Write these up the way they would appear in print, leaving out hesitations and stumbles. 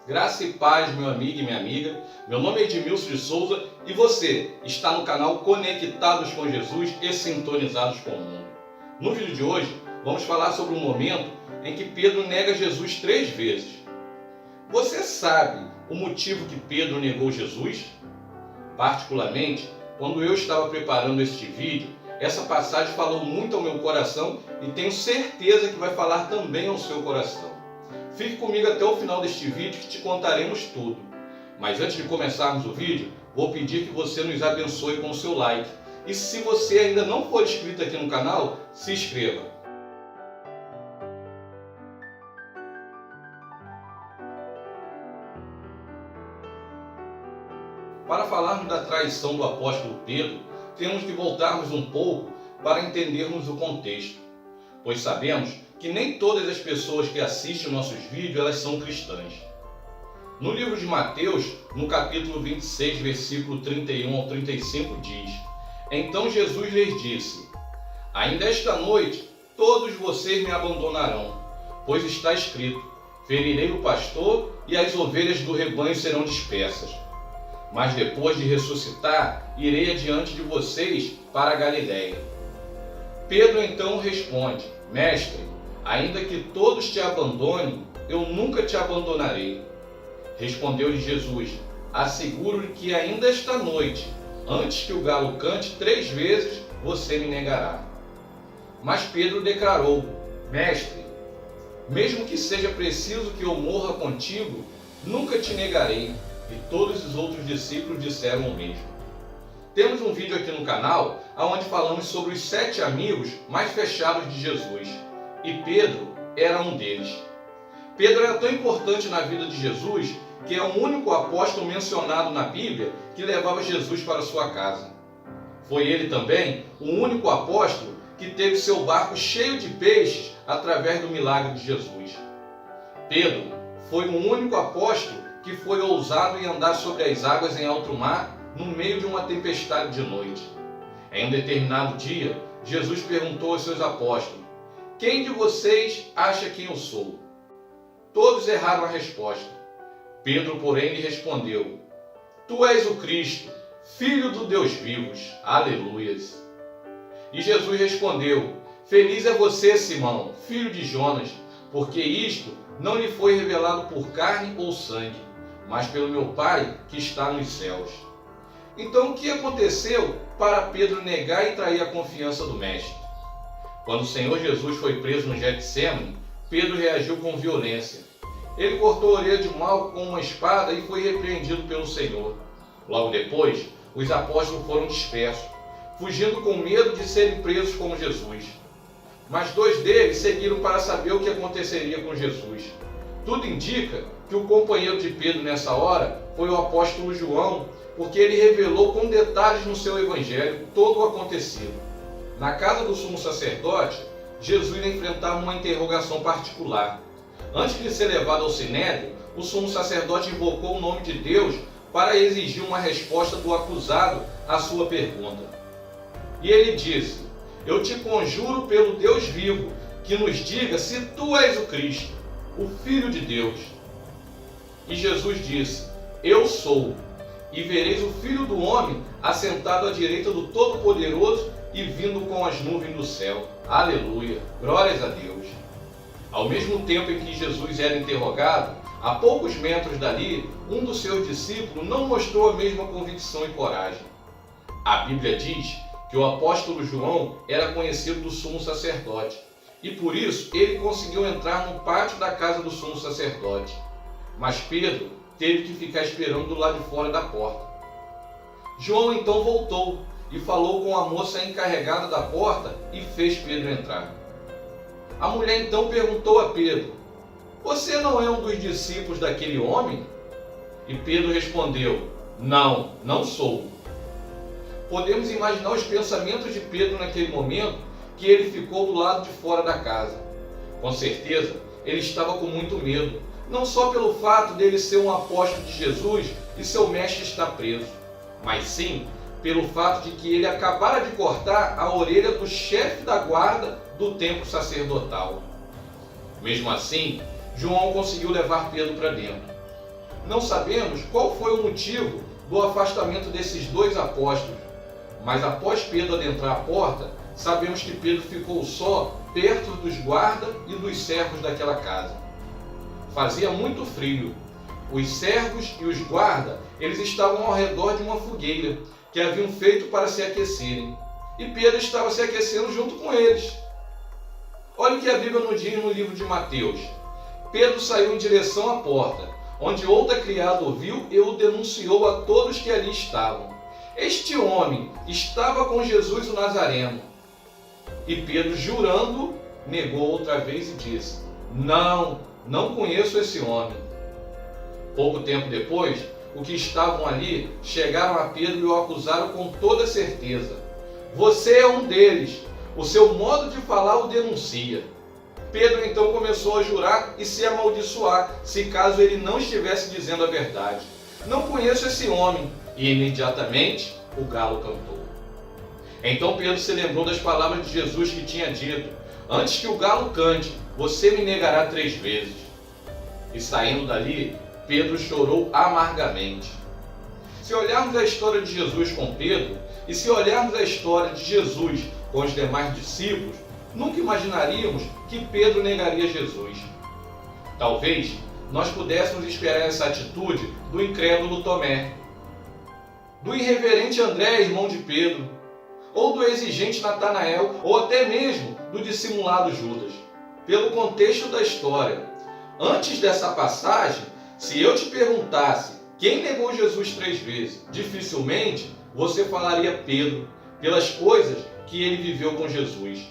Graça e paz, meu amigo e minha amiga. Meu nome é Edmilson de Souza e você está no canal Conectados com Jesus e Sintonizados com o Mundo. No vídeo de hoje, vamos falar sobre um momento em que Pedro nega Jesus 3 vezes. Você sabe o motivo que Pedro negou Jesus? Particularmente, quando eu estava preparando este vídeo, essa passagem falou muito ao meu coração e tenho certeza que vai falar também ao seu coração. Fique comigo até o final deste vídeo que te contaremos tudo. Mas antes de começarmos o vídeo, vou pedir que você nos abençoe com o seu like. E se você ainda não for inscrito aqui no canal, se inscreva. Para falarmos da traição do apóstolo Pedro, temos que voltarmos um pouco para entendermos o contexto, pois sabemos que nem todas as pessoas que assistem nossos vídeos elas são cristãs. No livro de Mateus, no capítulo 26, versículo 31 ao 35 diz: Então Jesus lhes disse: Ainda esta noite todos vocês me abandonarão, pois está escrito: Ferirei o pastor e as ovelhas do rebanho serão dispersas. Mas depois de ressuscitar, irei adiante de vocês para a Galiléia. Pedro então responde: Mestre, ainda que todos te abandonem, eu nunca te abandonarei. Respondeu-lhe Jesus: Asseguro-lhe que ainda esta noite, antes que o galo cante 3 vezes, você me negará. Mas Pedro declarou: Mestre, mesmo que seja preciso que eu morra contigo, nunca te negarei. E todos os outros discípulos disseram o mesmo. Temos um vídeo aqui no canal onde falamos sobre os 7 amigos mais fechados de Jesus. E Pedro era um deles. Pedro era tão importante na vida de Jesus que é o único apóstolo mencionado na Bíblia que levava Jesus para sua casa. Foi ele também o único apóstolo que teve seu barco cheio de peixes através do milagre de Jesus. Pedro foi o único apóstolo que foi ousado em andar sobre as águas em alto mar no meio de uma tempestade de noite. Em um determinado dia, Jesus perguntou aos seus apóstolos: Quem de vocês acha quem eu sou? Todos erraram a resposta. Pedro, porém, lhe respondeu: Tu és o Cristo, Filho do Deus vivos. Aleluias. E Jesus respondeu: Feliz é você, Simão, filho de Jonas, porque isto não lhe foi revelado por carne ou sangue, mas pelo meu Pai que está nos céus. Então o que aconteceu para Pedro negar e trair a confiança do Mestre? Quando o Senhor Jesus foi preso no Getsêmani, Pedro reagiu com violência. Ele cortou a orelha de Malco com uma espada e foi repreendido pelo Senhor. Logo depois, os apóstolos foram dispersos, fugindo com medo de serem presos como Jesus. Mas 2 deles seguiram para saber o que aconteceria com Jesus. Tudo indica que o companheiro de Pedro nessa hora foi o apóstolo João, porque ele revelou com detalhes no seu evangelho todo o acontecido. Na casa do sumo sacerdote, Jesus enfrentava uma interrogação particular. Antes de ser levado ao sinédrio, o sumo sacerdote invocou o nome de Deus para exigir uma resposta do acusado à sua pergunta. E ele disse: Eu te conjuro pelo Deus vivo, que nos diga se tu és o Cristo, o Filho de Deus. E Jesus disse: Eu sou, e vereis o Filho do Homem assentado à direita do Todo-Poderoso e vindo com as nuvens do céu. Aleluia! Glórias a Deus! Ao mesmo tempo em que Jesus era interrogado, a poucos metros dali, um dos seus discípulos não mostrou a mesma convicção e coragem. A Bíblia diz que o apóstolo João era conhecido do sumo sacerdote, e por isso ele conseguiu entrar no pátio da casa do sumo sacerdote. Mas Pedro teve que ficar esperando do lado de fora da porta. João então voltou e falou com a moça encarregada da porta e fez Pedro entrar. A mulher então perguntou a Pedro: Você não é um dos discípulos daquele homem? E Pedro respondeu: Não, não sou. Podemos imaginar os pensamentos de Pedro naquele momento que ele ficou do lado de fora da casa. Com certeza, ele estava com muito medo, não só pelo fato dele ser um apóstolo de Jesus e seu mestre estar preso, mas sim pelo fato de que ele acabara de cortar a orelha do chefe da guarda do templo sacerdotal. Mesmo assim, João conseguiu levar Pedro para dentro. não sabemos qual foi o motivo do afastamento desses dois apóstolos, mas após Pedro adentrar a porta, sabemos que Pedro ficou só perto dos guardas e dos servos daquela casa. Fazia muito frio. Os servos e os guardas, eles estavam ao redor de uma fogueira que haviam feito para se aquecerem. E Pedro estava se aquecendo junto com eles. Olha o que a Bíblia nos diz no livro de Mateus. Pedro saiu em direção à porta, onde outra criada o viu e o denunciou a todos que ali estavam. Este homem estava com Jesus o Nazareno. E Pedro, jurando, negou outra vez e disse: Não conheço esse homem. Pouco tempo depois, os que estavam ali chegaram a Pedro e o acusaram com toda certeza. Você é um deles. O seu modo de falar o denuncia. Pedro então começou a jurar e se amaldiçoar, se caso ele não estivesse dizendo a verdade. Não conheço esse homem. E imediatamente o galo cantou. Então Pedro se lembrou das palavras de Jesus que tinha dito: Antes que o galo cante, você me negará 3 vezes. E saindo dali, Pedro chorou amargamente. Se olharmos a história de Jesus com Pedro, e se olharmos a história de Jesus com os demais discípulos, nunca imaginaríamos que Pedro negaria Jesus. Talvez nós pudéssemos esperar essa atitude do incrédulo Tomé, do irreverente André, irmão de Pedro, ou do exigente Natanael, ou até mesmo do dissimulado Judas. Pelo contexto da história, antes dessa passagem, se eu te perguntasse quem negou Jesus 3 vezes, dificilmente você falaria Pedro, pelas coisas que ele viveu com Jesus.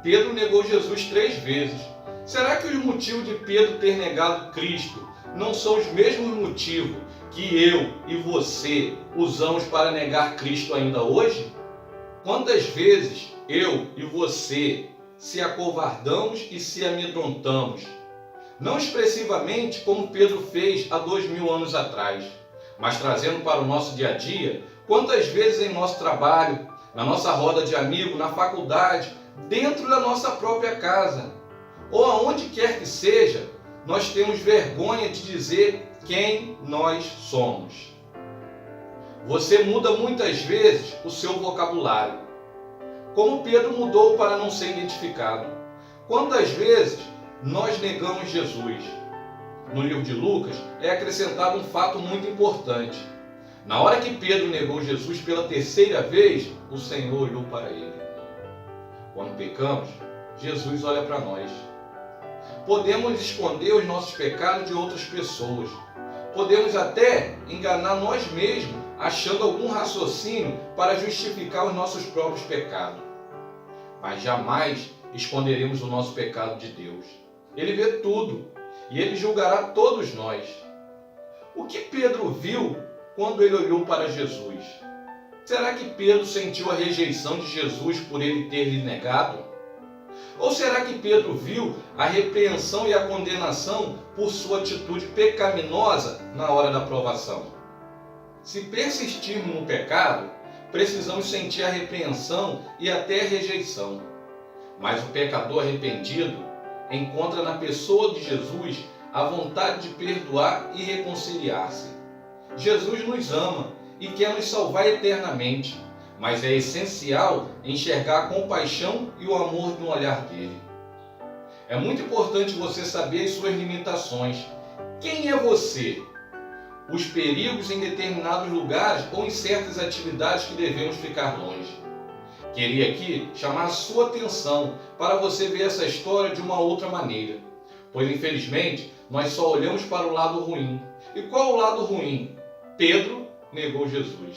Pedro negou Jesus 3 vezes. Será que os motivos de Pedro ter negado Cristo não são os mesmos motivos que eu e você usamos para negar Cristo ainda hoje? Quantas vezes eu e você se acovardamos e se amedrontamos? Não expressivamente como Pedro fez há 2000 anos atrás, mas trazendo para o nosso dia a dia, quantas vezes em nosso trabalho, na nossa roda de amigos, na faculdade, dentro da nossa própria casa, ou aonde quer que seja, nós temos vergonha de dizer quem nós somos. Você muda muitas vezes o seu vocabulário, como Pedro mudou para não ser identificado. Quantas vezes nós negamos Jesus? No livro de Lucas é acrescentado um fato muito importante. Na hora que Pedro negou Jesus pela 3ª vez, o Senhor olhou para ele. Quando pecamos, Jesus olha para nós. Podemos esconder os nossos pecados de outras pessoas. Podemos até enganar nós mesmos, achando algum raciocínio para justificar os nossos próprios pecados. Mas jamais esconderemos o nosso pecado de Deus. Ele vê tudo e Ele julgará todos nós. O que Pedro viu quando ele olhou para Jesus? Será que Pedro sentiu a rejeição de Jesus por ele ter lhe negado? Ou será que Pedro viu a repreensão e a condenação por sua atitude pecaminosa na hora da provação? Se persistirmos no pecado, precisamos sentir a repreensão e até a rejeição. Mas o pecador arrependido encontra na pessoa de Jesus a vontade de perdoar e reconciliar-se. Jesus nos ama e quer nos salvar eternamente, mas é essencial enxergar a compaixão e o amor no olhar dele. É muito importante você saber as suas limitações. Quem é você? Os perigos em determinados lugares ou em certas atividades que devemos ficar longe. Queria aqui chamar a sua atenção para você ver essa história de uma outra maneira, pois infelizmente nós só olhamos para o lado ruim. E qual o lado ruim? Pedro negou Jesus.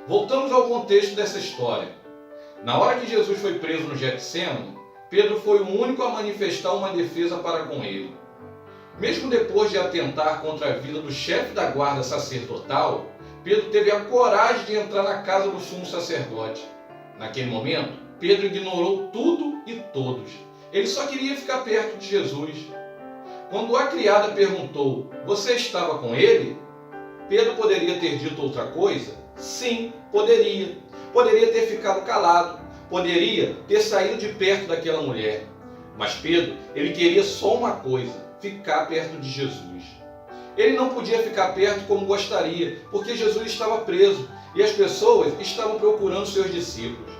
Voltamos ao contexto dessa história. Na hora que Jesus foi preso no Getsemane, Pedro foi o único a manifestar uma defesa para com ele. Mesmo depois de atentar contra a vida do chefe da guarda sacerdotal, Pedro teve a coragem de entrar na casa do sumo sacerdote. Naquele momento, Pedro ignorou tudo e todos. Ele só queria ficar perto de Jesus. Quando a criada perguntou: "Você estava com ele?", Pedro poderia ter dito outra coisa? Sim, poderia. Poderia ter ficado calado. Poderia ter saído de perto daquela mulher. Mas Pedro, ele queria só uma coisa: ficar perto de Jesus. Ele não podia ficar perto como gostaria, porque Jesus estava preso e as pessoas estavam procurando seus discípulos.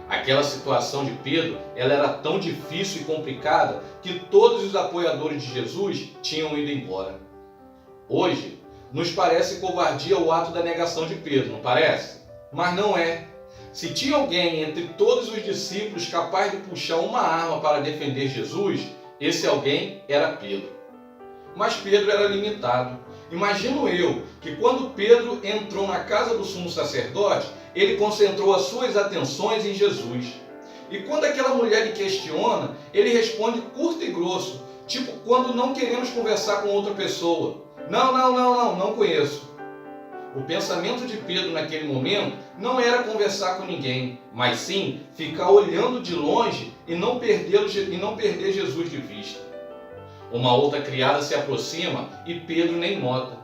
Aquela situação de Pedro, ela era tão difícil e complicada que todos os apoiadores de Jesus tinham ido embora. Hoje, nos parece covardia o ato da negação de Pedro, não parece? Mas não é. Se tinha alguém entre todos os discípulos capaz de puxar uma arma para defender Jesus, esse alguém era Pedro. Mas Pedro era limitado. Imagino eu que quando Pedro entrou na casa do sumo sacerdote, ele concentrou as suas atenções em Jesus. E quando aquela mulher lhe questiona, ele responde curto e grosso, tipo quando não queremos conversar com outra pessoa. Não conheço. O pensamento de Pedro naquele momento não era conversar com ninguém, mas sim ficar olhando de longe e não perder Jesus de vista. Uma outra criada se aproxima e Pedro nem nota.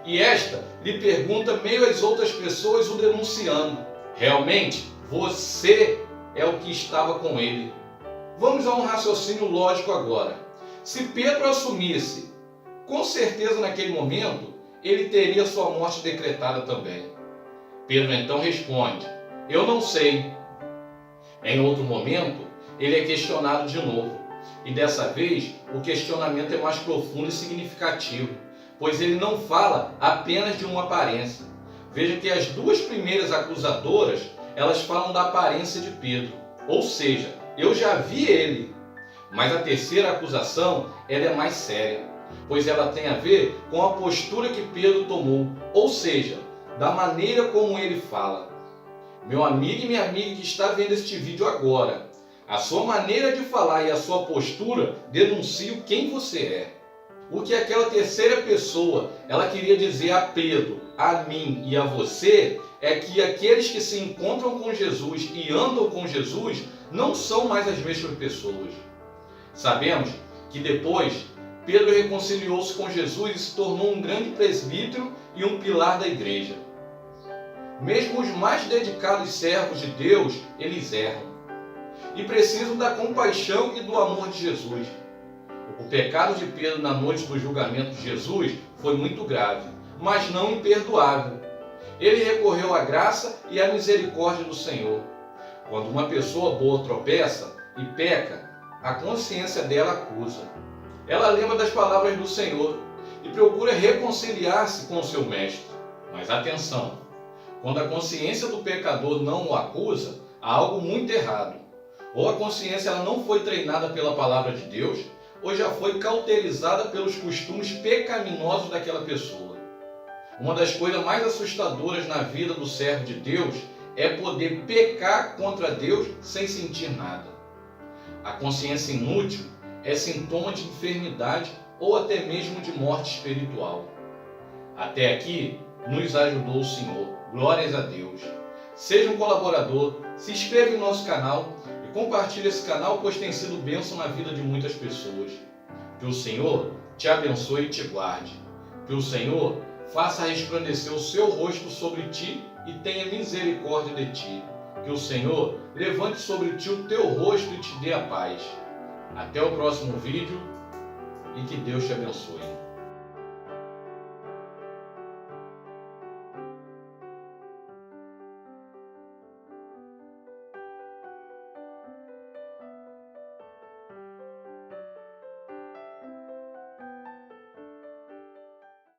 E esta lhe pergunta, meio às outras pessoas, o denunciando. Realmente, você é o que estava com ele. Vamos a um raciocínio lógico agora. Se Pedro assumisse, com certeza naquele momento, ele teria sua morte decretada também. Pedro então responde, eu não sei. Em outro momento, ele é questionado de novo. E dessa vez, o questionamento é mais profundo e significativo, pois ele não fala apenas de uma aparência. Veja que as duas primeiras acusadoras, elas falam da aparência de Pedro. Ou seja, eu já vi ele. Mas a terceira acusação, ela é mais séria, pois ela tem a ver com a postura que Pedro tomou, ou seja, da maneira como ele fala. Meu amigo e minha amiga que está vendo este vídeo agora, a sua maneira de falar e a sua postura denunciam quem você é. O que aquela terceira pessoa, ela queria dizer a Pedro, a mim e a você, é que aqueles que se encontram com Jesus e andam com Jesus não são mais as mesmas pessoas. Sabemos que depois Pedro reconciliou-se com Jesus e se tornou um grande presbítero e um pilar da igreja. Mesmo os mais dedicados servos de Deus, eles erram e precisam da compaixão e do amor de Jesus. O pecado de Pedro na noite do julgamento de Jesus foi muito grave, mas não imperdoável. Ele recorreu à graça e à misericórdia do Senhor. Quando uma pessoa boa tropeça e peca, a consciência dela acusa. Ela lembra das palavras do Senhor e procura reconciliar-se com o seu mestre. Mas atenção, quando a consciência do pecador não o acusa, há algo muito errado. Ou a consciência ela não foi treinada pela palavra de Deus, ou já foi cauterizada pelos costumes pecaminosos daquela pessoa. Uma das coisas mais assustadoras na vida do servo de Deus é poder pecar contra Deus sem sentir nada. A consciência inútil é sintoma de enfermidade ou até mesmo de morte espiritual. Até aqui nos ajudou o Senhor. Glórias a Deus. Seja um colaborador, se inscreva em nosso canal e compartilhe esse canal, pois tem sido bênção na vida de muitas pessoas. Que o Senhor te abençoe e te guarde. Que o Senhor faça resplandecer o seu rosto sobre ti e tenha misericórdia de ti. Que o Senhor levante sobre ti o teu rosto e te dê a paz. Até o próximo vídeo e que Deus te abençoe.